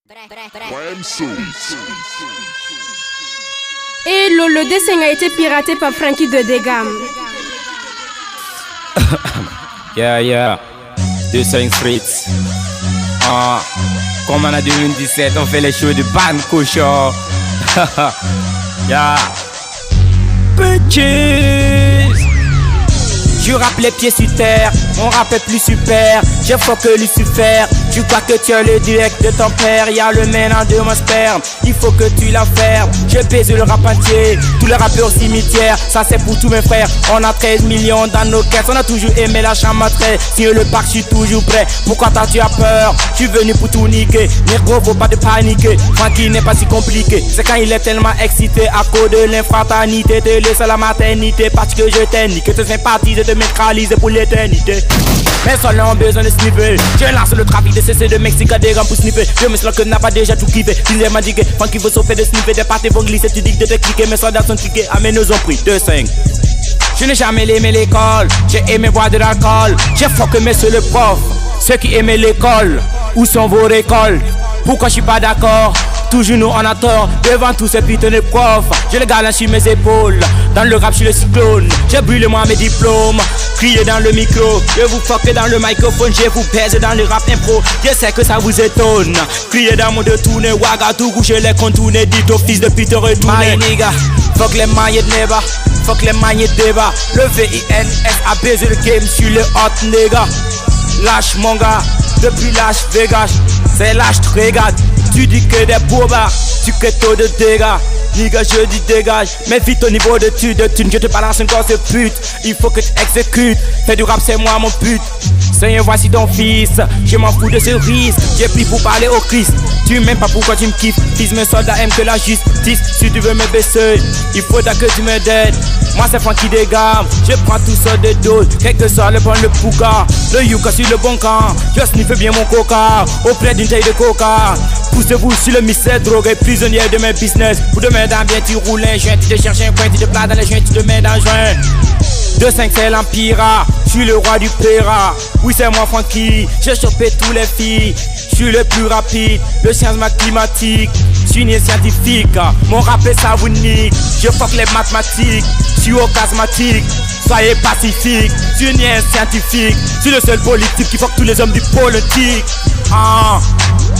Et le dessin a été piraté par Frankie de Degam. Yeah. 2-5 Streets. Comme en 2017, on fait les shows de Banco Show. Yeah. Bitches. Je rappe les pieds sur terre, mon rap est plus super. J'ai fort que Lucifer. Tu crois que tu as le direct de ton père. Y'a le mélange de mon sperme, il faut que tu la fermes. Je baise le rap entier, tous les rappeurs au cimetière. Ça c'est pour tous mes frères, on a 13 millions dans nos caisses. On a toujours aimé la chambre très. Si le parc, je suis toujours prêt. Pourquoi tu as peur? Je suis venu pour tout niquer. Négro, faut pas de paniquer. Francky n'est pas si compliqué. C'est quand il est tellement excité à cause de l'infraternité. Te laisse à la maternité parce que je t'ai niqué. Te sympathise de m'écraser pour l'éternité. Mes soldats ont besoin de sniffer. Je lance le trafic de CC de Mexique à des grands pour sniffer. Je me sens que n'a pas déjà tout kiffé. Ils m'a dit que Francky veut sauver de sniffer. Des parties vont glisser, tu dis que de te cliquer. Mes soldats sont cliqués, mais nous ont pris 2-5. Je n'ai jamais aimé l'école, j'ai aimé boire de l'alcool. J'ai fucké monsieur le prof, ceux qui aimaient l'école. Où sont vos récoltes? Pourquoi je suis pas d'accord? Toujours nous on a tort devant tous ces putains de profs. Je les galère sur mes épaules. Dans le rap je suis le cyclone. J'ai brûlé moi mes diplômes. Crier dans le micro, je vous fucker dans le microphone. Je vous pèse dans le rap impro. Je sais que ça vous étonne. Crier dans mon de tourner. Ouagadougou je les contourne. Dites aux fils de pute retourner. My nigga, fuck les mailles de débat. Fuck les mailles de débat. Le VINS a baisé le game sur le hot nigga. Lâche mon gars, depuis Las Vegas. C'est lâche tu regardes. Tu dis que des bourbards, tu crées trop de dégâts. Nigga je dis dégage, mais vite au niveau de thunes, je te balance encore ce pute. Il faut que tu exécutes, fais du rap c'est moi mon pute. Seigneur voici ton fils, je m'en fous de ce risque. J'ai pris pour parler au Christ, tu m'aimes pas pourquoi tu me kiffes. Fils mes soldats aiment que la justice, si tu veux me baisser, il faudra que tu me dettes. Moi c'est Francky de Degam, je prends tout ça de doses. Quel que soit le bon le pouka, le yuka sur le bon camp. Je sniffe bien mon coca, auprès d'une taille de coca. Poussez-vous sur le mystère, drogué, prisonnier de mes business. Pour demain dans bien tu roules un joint, tu te cherches un coin, tu te places dans les joints, tu te mets dans le joint. 2-5 c'est l'empire, je suis le roi du Péra. Oui c'est moi Francky, j'ai chopé tous les filles. Je suis le plus rapide, le changement climatique. Je suis né scientifique, mon rap est savonique. Je fuck les mathématiques, je suis orgasmatique. Soyez pacifique, je suis né scientifique. Je suis le seul politique qui fuck tous les hommes du politique.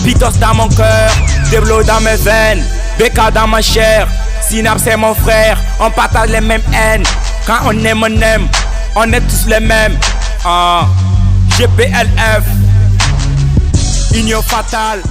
Pitos dans mon cœur, Deblo dans mes veines, Beka dans ma chair. Synapse c'est mon frère, on partage les mêmes haines. Quand on aime, on est tous les mêmes. GPLF, Union fatale.